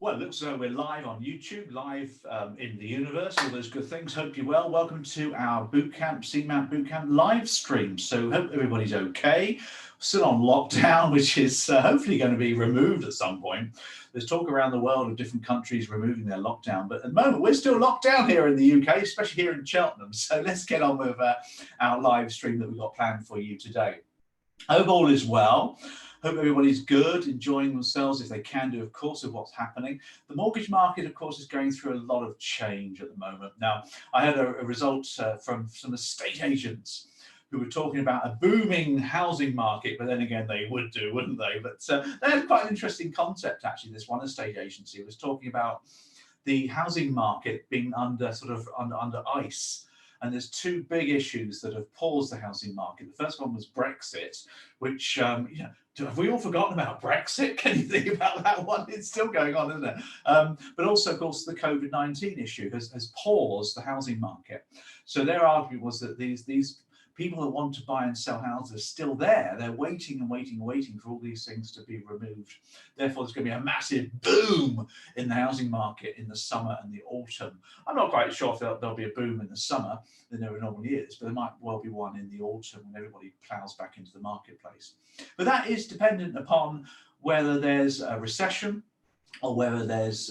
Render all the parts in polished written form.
Well, it looks as though we're live on YouTube, live in the universe, all those good things. Hope you're well. Welcome to our bootcamp, CeMAP bootcamp live stream. So hope everybody's okay. Still on lockdown, which is hopefully going to be removed at some point. There's talk around the world of different countries removing their lockdown, but at the moment we're still locked down here in the UK, especially here in Cheltenham. So let's get on with our live stream that we've got planned for you today. Hope all is well. Hope everybody's good, enjoying themselves if they can do, of course, of what's happening. The mortgage market, of course, is going through a lot of change at the moment. Now, I had a result from some estate agents who were talking about a booming housing market, but then again, they would do, wouldn't they? But they had quite an interesting concept, actually. This one estate agency was talking about the housing market being under ice. And there's two big issues that have paused the housing market. The first one was Brexit, which, have we all forgotten about Brexit? Can you think about that one? It's still going on, isn't it? But also, of course, the COVID-19 issue has paused the housing market. So their argument was that these people that want to buy and sell houses are still there. They're waiting and waiting and waiting for all these things to be removed. Therefore, there's going to be a massive boom in the housing market in the summer and the autumn. I'm not quite sure if there'll be a boom in the summer. There never normally is, but there might well be one in the autumn when everybody plows back into the marketplace. But that is dependent upon whether there's a recession or whether there's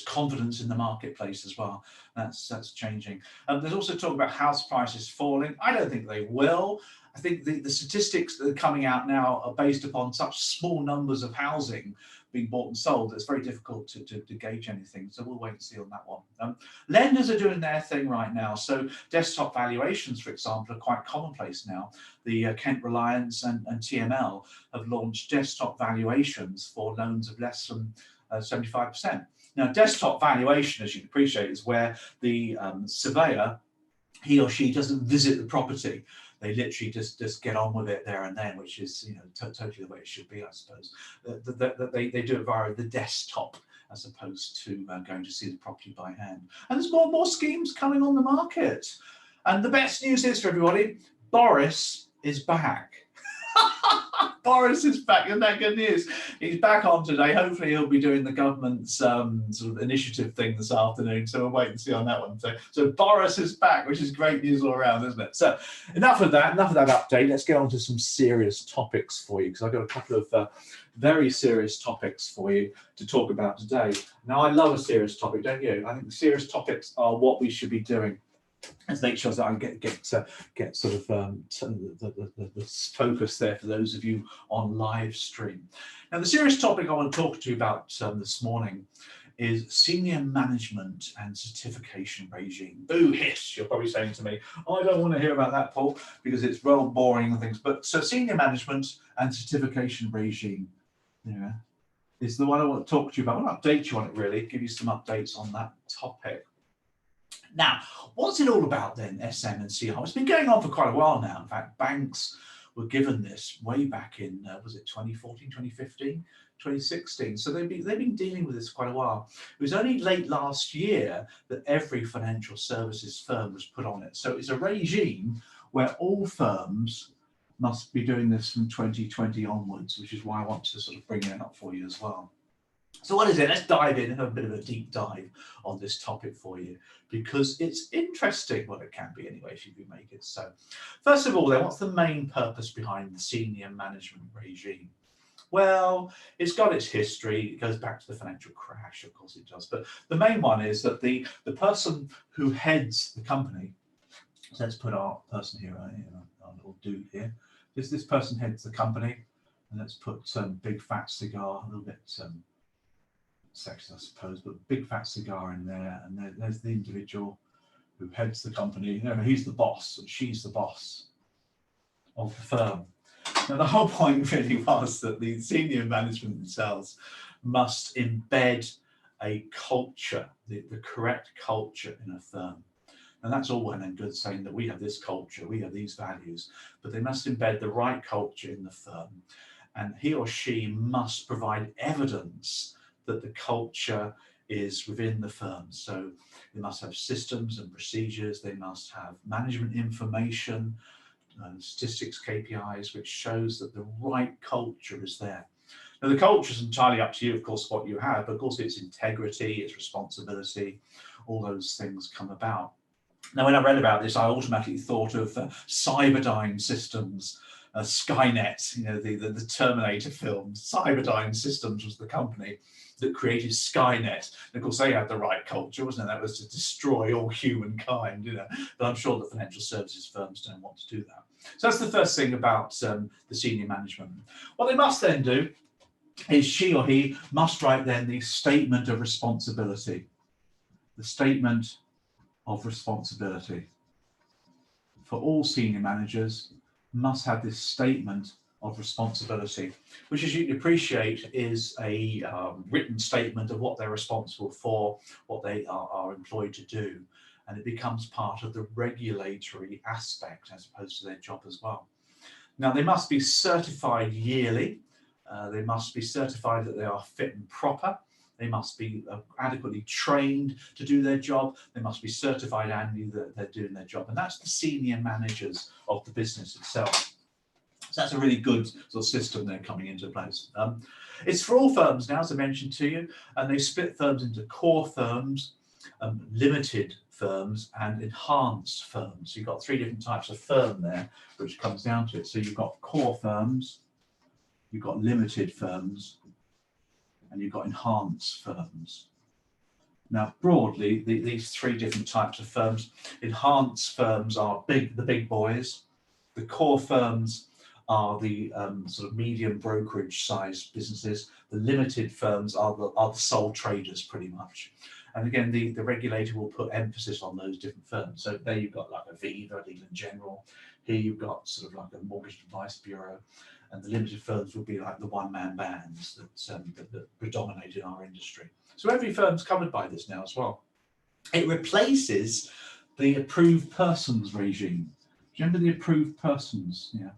confidence in the marketplace as well. That's changing. There's also talk about house prices falling. I don't think they will. I think the statistics that are coming out now are based upon such small numbers of housing being bought and sold. It's very difficult to gauge anything. So we'll wait and see on that one. Lenders are doing their thing right now. So desktop valuations, for example, are quite commonplace now. The Kent Reliance and TML have launched desktop valuations for loans of less than 75%. Now, desktop valuation, as you can appreciate, is where the surveyor, he or she doesn't visit the property. They literally just get on with it there and then, which is totally the way it should be, I suppose. They do it via the desktop as opposed to going to see the property by hand. And there's more and more schemes coming on the market. And the best news is for everybody, Boris is back. Boris is back. Isn't that good news? He's back on today. Hopefully he'll be doing the government's sort of initiative thing this afternoon. So we'll wait and see on that one. So Boris is back, which is great news all around, isn't it? So enough of that update. Let's get on to some serious topics for you, because I've got a couple of very serious topics for you to talk about today. Now, I love a serious topic, don't you? I think the serious topics are what we should be doing. Let's make sure that I get sort of the focus there for those of you on live stream. Now, the serious topic I want to talk to you about this morning is senior management and certification regime. Boo hiss, you're probably saying to me, oh, I don't want to hear about that, Paul, because it's real boring and things. But so senior management and certification regime, is the one I want to talk to you about. I want to update you on it, really, give you some updates on that topic. Now, what's it all about then, SM and CR? It's been going on for quite a while now. In fact, banks were given this way back in, was it 2014, 2015, 2016? So they've been dealing with this quite a while. It was only late last year that every financial services firm was put on it. So it's a regime where all firms must be doing this from 2020 onwards, which is why I want to sort of bring it up for you as well. So what is it? Let's dive in and have a bit of a deep dive on this topic for you, because it's interesting. Well, it can be anyway if you can make it so. First of all, then, what's the main purpose behind the senior management regime? Well, it's got its history. It goes back to the financial crash, of course it does. But the main one is that the person who heads the company, so let's put our person here, our little dude here. This person heads the company, and let's put some big fat cigar, a little bit sexy, I suppose, but big fat cigar in there, and there's the individual who heads the company. He's the boss, and she's the boss of the firm. Now, the whole point really was that the senior management themselves must embed a culture, the correct culture in a firm. And that's all well and good saying that we have this culture, we have these values, but they must embed the right culture in the firm. And he or she must provide evidence that the culture is within the firm. So they must have systems and procedures, they must have management information, statistics, KPIs, which shows that the right culture is there. Now, the culture is entirely up to you, of course, what you have, but of course it's integrity, it's responsibility, all those things come about. Now, when I read about this, I automatically thought of Cyberdyne Systems, Skynet, you know, the Terminator film. Cyberdyne Systems was the company that created Skynet. And of course, they had the right culture, wasn't it? That was to destroy all humankind, you know. But I'm sure the financial services firms don't want to do that. So that's the first thing about the senior management. What they must then do is she or he must write then the statement of responsibility. The statement of responsibility. For all senior managers must have this statement of responsibility, which, as you can appreciate, is a written statement of what they're responsible for, what they are employed to do, and it becomes part of the regulatory aspect as opposed to their job as well. Now, they must be certified yearly. They must be certified that they are fit and proper. They must be adequately trained to do their job. They must be certified annually that they're doing their job. And that's the senior managers of the business itself. So that's a really good sort of system there coming into place. It's for all firms now, as I mentioned to you, and they split firms into core firms, limited firms, and enhanced firms. So you've got three different types of firm there, which comes down to it. So you've got core firms, you've got limited firms, and you've got enhanced firms. Now, broadly, these three different types of firms, enhanced firms are the big boys. The core firms are the sort of medium brokerage sized businesses. The limited firms are the sole traders, pretty much. And again, the regulator will put emphasis on those different firms. So there you've got like Aviva, Legal & General. Here you've got sort of like a mortgage advice bureau. And the limited firms will be like the one-man bands that predominate in our industry. So every firm's covered by this now as well. It replaces the approved persons regime. Do you remember the approved persons? Yeah,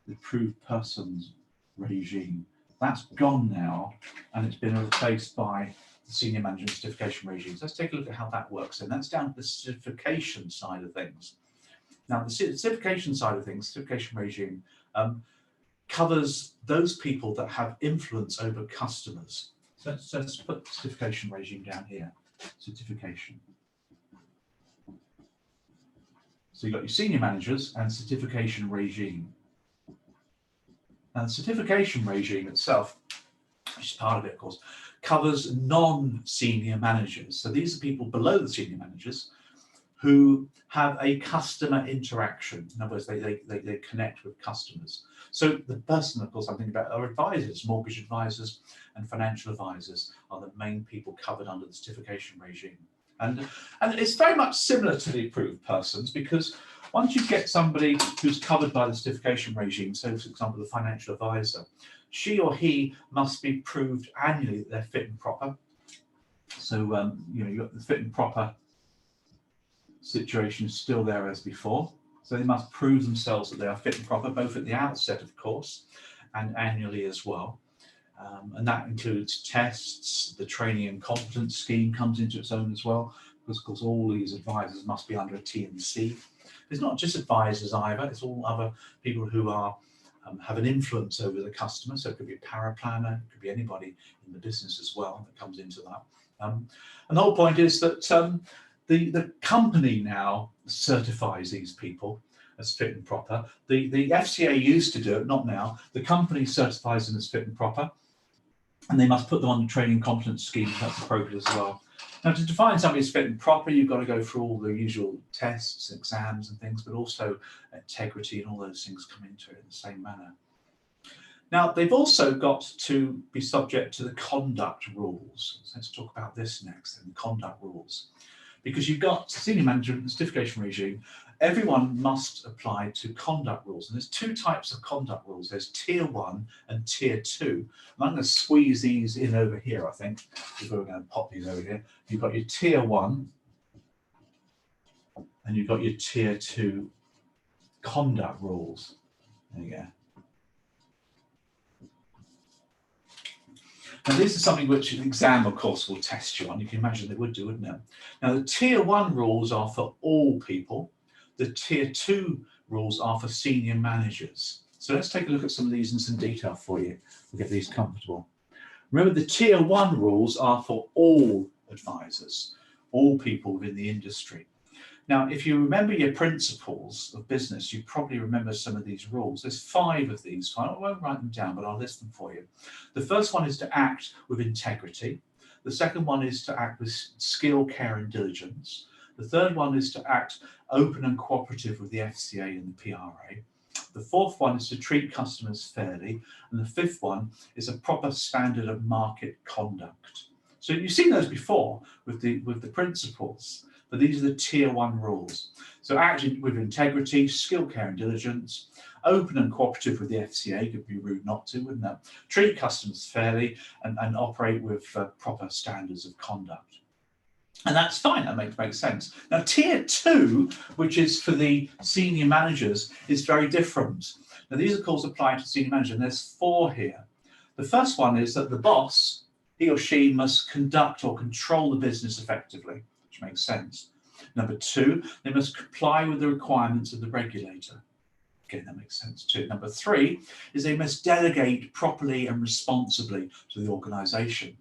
the approved persons regime. That's gone now, and it's been replaced by the senior management certification regimes. Let's take a look at how that works. And that's down to the certification side of things. Now, the certification side of things, certification regime, covers those people that have influence over customers. So let's put certification regime down here, certification. So you've got your senior managers and certification regime. And the certification regime itself, which is part of it, of course, covers non-senior managers. So these are people below the senior managers who have a customer interaction. In other words, they connect with customers. So the person, of course, I'm thinking about are advisors, mortgage advisors and financial advisors are the main people covered under the certification regime. And it's very much similar to the approved persons, because once you get somebody who's covered by the certification regime, so for example, the financial advisor, she or he must be proved annually that they're fit and proper. So, you know, you've got the fit and proper situation is still there as before. So they must prove themselves that they are fit and proper, both at the outset, of course, and annually as well. And that includes tests. The training and competence scheme comes into its own as well, because of course all these advisors must be under a T&C. It's not just advisors either, it's all other people who are have an influence over the customer. So it could be a paraplanner, it could be anybody in the business as well that comes into that. And the whole point is that the company now certifies these people as fit and proper. The FCA used to do it, not now. The company certifies them as fit and proper, and they must put them on the training competence scheme if that's appropriate as well. Now, to define somebody as fit and proper, you've got to go through all the usual tests, exams and things, but also integrity and all those things come into it in the same manner. Now, they've also got to be subject to the conduct rules. So let's talk about this next, then, the conduct rules. Because you've got senior management and certification regime, everyone must apply to conduct rules. And there's two types of conduct rules. There's tier 1 and tier 2. And I'm going to squeeze these in over here, I think. We're going to pop these over here. You've got your tier 1 and you've got your tier 2 conduct rules. There you go. Now, this is something which an exam, of course, will test you on. You can imagine they would do, wouldn't it? Now, the tier 1 rules are for all people. The tier 2 rules are for senior managers. So let's take a look at some of these in some detail for you. We'll get these comfortable. Remember, the tier 1 rules are for all advisors, all people within the industry. Now, if you remember your principles of business, you probably remember some of these rules. There's 5 of these. I won't write them down, but I'll list them for you. The first one is to act with integrity. The second one is to act with skill, care, and diligence. The third one is to act open and cooperative with the FCA and the PRA. The fourth one is to treat customers fairly. And the fifth one is a proper standard of market conduct. So you've seen those before with the principles. But these are the tier 1 rules. So acting with integrity, skill, care, and diligence, open and cooperative with the FCA, could be rude not to, wouldn't it? Treat customers fairly and operate with proper standards of conduct. And that's fine, that makes sense. Now, tier 2, which is for the senior managers, is very different. Now, these, of course, apply to senior managers, and there's 4 here. The first one is that the boss, he or she, must conduct or control the business effectively. Makes sense. Number 2, they must comply with the requirements of the regulator. Again, that makes sense too. Number 3 is they must delegate properly and responsibly to the organisation.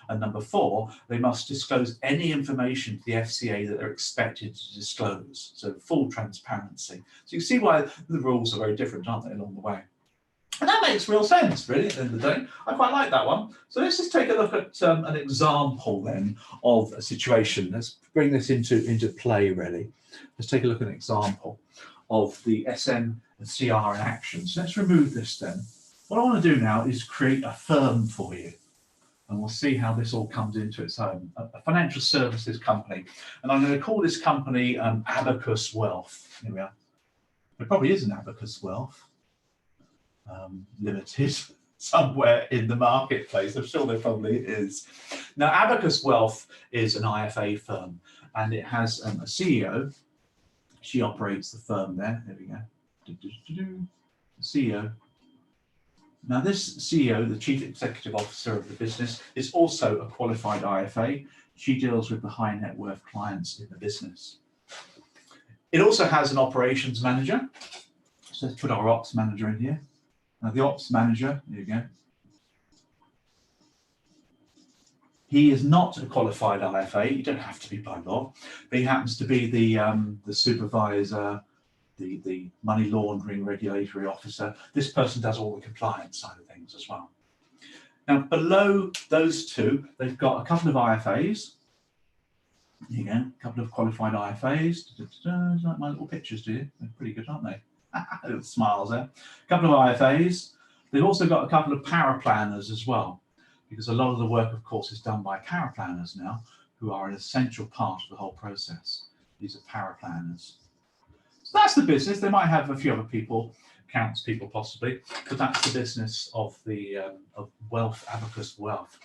And number 4, they must disclose any information to the FCA that they're expected to disclose. So full transparency. So you see why the rules are very different, aren't they, along the way? And that makes real sense, really, at the end of the day. I quite like that one. So let's just take a look at an example then of a situation. Let's bring this into play, really. Let's take a look at an example of the SM and CR in action. So let's remove this then. What I want to do now is create a firm for you. And we'll see how this all comes into its own. A financial services company. And I'm going to call this company Abacus Wealth. Here we are. There probably is an Abacus Wealth. Limited somewhere in the marketplace. I'm sure there probably is. Now, Abacus Wealth is an IFA firm, and it has a CEO. She operates the firm there. There we go. The CEO. Now, this CEO, the Chief Executive Officer of the business, is also a qualified IFA. She deals with the high net worth clients in the business. It also has an operations manager. So let's put our ops manager in here. Now, the ops manager, there you go. He is not a qualified IFA. You don't have to be by law, but he happens to be the supervisor, the money laundering regulatory officer. This person does all the compliance side of things as well. Now, below those two, they've got a couple of IFAs. There you go, a couple of qualified IFAs. Like my little pictures, do you? They're pretty good, aren't they? Little smiles there. A couple of IFAs. They've also got a couple of paraplanners as well, because a lot of the work, of course, is done by paraplanners now, who are an essential part of the whole process. These are paraplanners. So that's the business. They might have a few other people, accounts people possibly, but that's the business of the of Wealth, Abacus Wealth.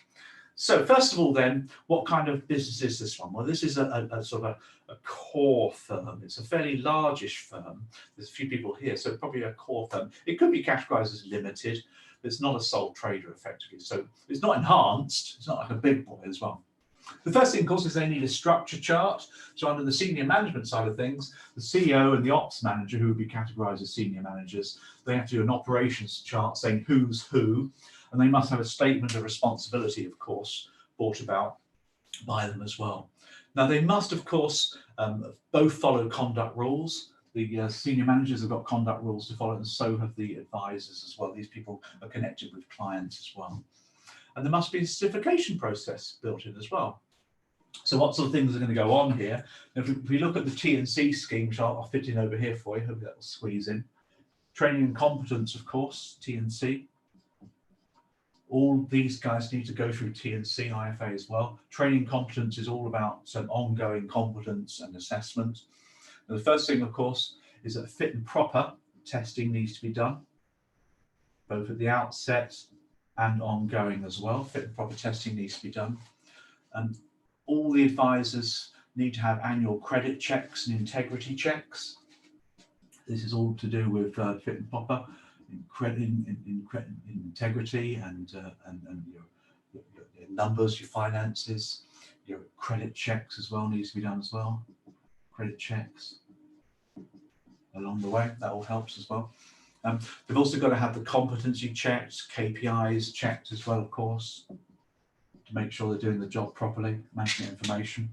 So first of all, then, what kind of business is this one? Well, this is a sort of a core firm. It's a fairly largish firm. There's a few people here, so probably a core firm. It could be categorized as limited, but it's not a sole trader effectively. So it's not enhanced. It's not like a big boy as well. The first thing, of course, is they need a structure chart. So under the senior management side of things, the CEO and the ops manager, who would be categorized as senior managers, they have to do an operations chart saying who's who. And they must have a statement of responsibility, of course, brought about by them as well. Now, they must, of course, both follow conduct rules. The senior managers have got conduct rules to follow, and so have the advisors as well. These people are connected with clients as well. And there must be a certification process built in as well. So what sort of things are going to go on here? Now, if we look at the T&C scheme, which I'll fit in over here for you, hope that will squeeze in. Training and competence, of course, T&C. All these guys need to go through T&C IFA as well. Training competence is all about some ongoing competence and assessment. And the first thing, of course, is that fit and proper testing needs to be done, both at the outset and ongoing as well. Fit and proper testing needs to be done. And all the advisors need to have annual credit checks and integrity checks. This is all to do with fit and proper. Integrity and your numbers, your finances, your credit checks as well needs to be done as well. Credit checks along the way, that all helps as well. They've also got to have the competency checked, KPIs checked as well, of course, to make sure they're doing the job properly, managing information.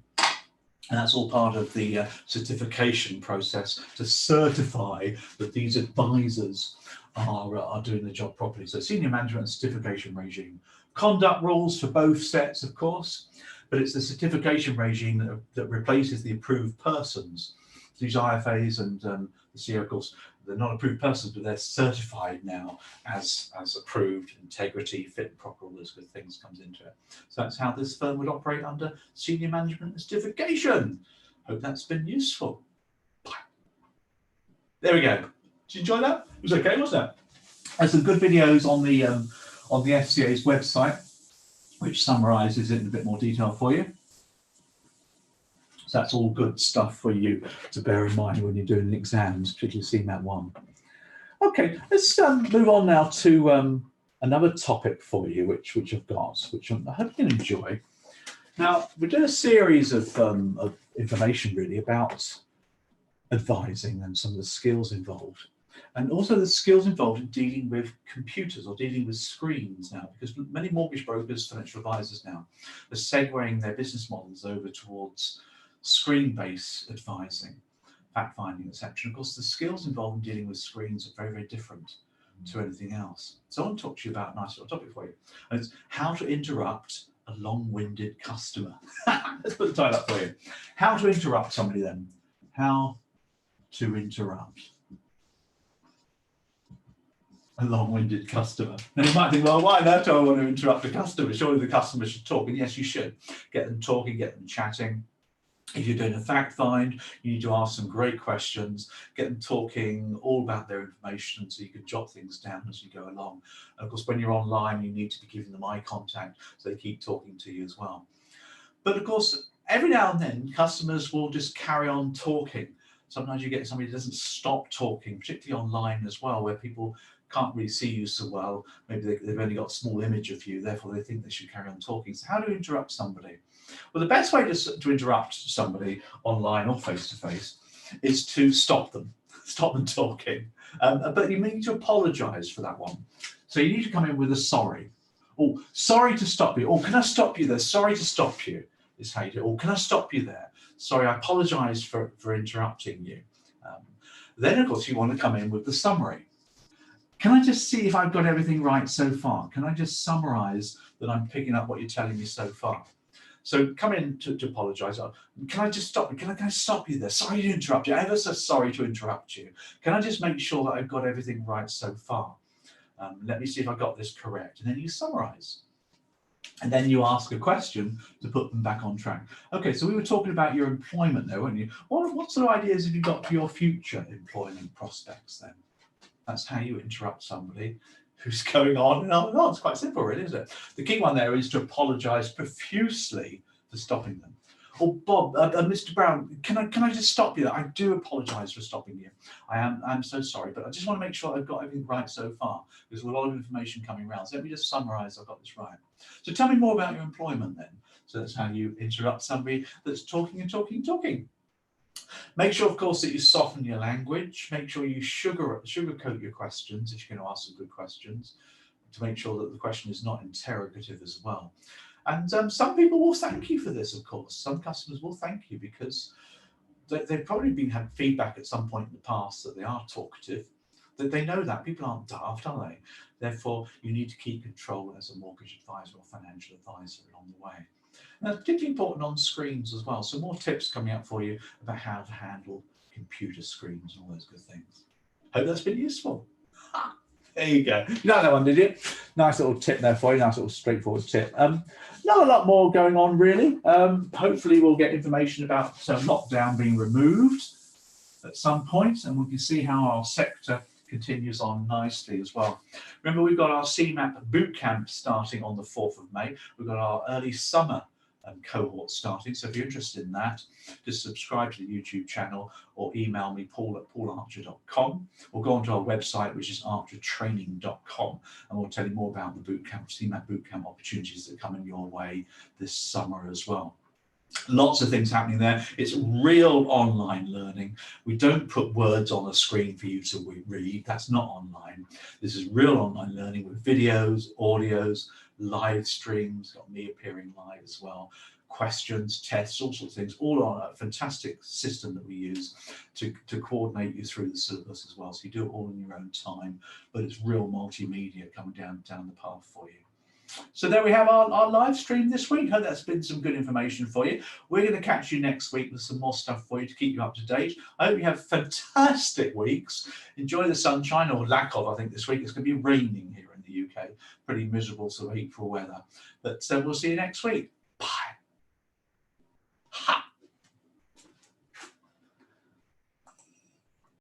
And that's all part of the certification process to certify that these advisors are doing the job properly. So senior management and certification regime. Conduct rules for both sets, of course, but it's the certification regime that replaces the approved persons. These IFAs and the CEO, of course, they're not approved persons, but they're certified now as approved. Integrity, fit and proper, all those good things comes into it. So that's how this firm would operate under senior management and certification. Hope that's been useful. There we go. Did you enjoy that? It was okay, wasn't it? There's some good videos on the FCA's website, which summarises it in a bit more detail for you. So that's all good stuff for you to bear in mind when you're doing the exams, particularly CeMAP 1. Okay, let's move on now to another topic for you, which I've got, which I hope you can enjoy. Now, we're doing a series of information really about advising and some of the skills involved. And also the skills involved in dealing with computers or dealing with screens now, because many mortgage brokers, financial advisors now, are segueing their business models over towards screen-based advising, fact-finding, etc. Of course, the skills involved in dealing with screens are very, very different to anything else. So I want to talk to you about a nice little topic for you. And it's how to interrupt a long-winded customer. Let's put the title up for you. How to interrupt somebody then. How to interrupt a long-winded customer. Now you might think, well, why on earth do I want to interrupt a customer? Surely the customer should talk. And yes, you should. Get them talking, get them chatting. If you're doing a fact find, you need to ask some great questions, get them talking all about their information so you can jot things down as you go along. And of course, when you're online, you need to be giving them eye contact so they keep talking to you as well. But of course, every now and then, customers will just carry on talking. Sometimes you get somebody who doesn't stop talking, particularly online as well, where people can't really see you so well. Maybe they've only got a small image of you, therefore they think they should carry on talking. So how do you interrupt somebody? Well, the best way to interrupt somebody online or face-to-face is to stop them talking. But you need to apologise for that one. So you need to come in with a sorry. Oh, sorry to stop you. Oh, can I stop you there? Sorry to stop you is how you do it. Oh, can I stop you there? Sorry, I apologise for interrupting you. Then, of course, you want to come in with the summary. Can I just see if I've got everything right so far? Can I just summarise that I'm picking up what you're telling me so far? So come in to apologise. Can I just stop you? Can I stop you there? Sorry to interrupt you. Ever so sorry to interrupt you. Can I just make sure that I've got everything right so far? Let me see if I got this correct. And then you summarise. And then you ask a question to put them back on track. Okay, so we were talking about your employment there, weren't you? What sort of ideas have you got for your future employment prospects then? That's how you interrupt somebody who's going on and on and on. It's quite simple, really, isn't it? The key one there is to apologise profusely for stopping them. Oh, Bob, Mr. Brown, can I just stop you there? I do apologise for stopping you. I'm so sorry, but I just want to make sure I've got everything right so far. There's a lot of information coming around. So let me just summarise I've got this right. So tell me more about your employment then. So that's how you interrupt somebody that's talking and talking and talking. Make sure, of course, that you soften your language. Make sure you sugarcoat your questions if you're going to ask some good questions, to make sure that the question is not interrogative as well. And some people will thank you for this, of course. Some customers will thank you because they've probably had feedback at some point in the past that they are talkative, that they know that. People aren't daft, are they? Therefore, you need to keep control as a mortgage advisor or financial advisor along the way. And that's particularly important on screens as well. So more tips coming up for you about how to handle computer screens and all those good things. Hope that's been useful. There you go. You know that one, did you? Nice little tip there for you. Nice little straightforward tip. Not a lot more going on, really. Hopefully we'll get information about lockdown being removed at some point, and we can see how our sector continues on nicely as well. Remember, we've got our CeMAP bootcamp starting on the 4th of May. We've got our early summer cohort starting. So if you're interested in that, just subscribe to the YouTube channel or email me, paul@paularcher.com, or go onto our website, which is archertraining.com, and we'll tell you more about the bootcamp, CeMAP bootcamp opportunities that are coming your way this summer as well. Lots of things happening there. It's real online learning. We don't put words on a screen for you to read. That's not online. This is real online learning with videos, audios, live streams, got me appearing live as well, questions, tests, all sorts of things, all on a fantastic system that we use to coordinate you through the syllabus as well. So you do it all in your own time, but it's real multimedia coming down the path for you. So there we have our live stream this week. Hope that's been some good information for you. We're going to catch you next week with some more stuff for you to keep you up to date. I hope you have fantastic weeks. Enjoy the sunshine, or lack of. I think this week it's going to be raining here in the UK. Pretty miserable sort of April weather. But we'll see you next week. Bye. Ha!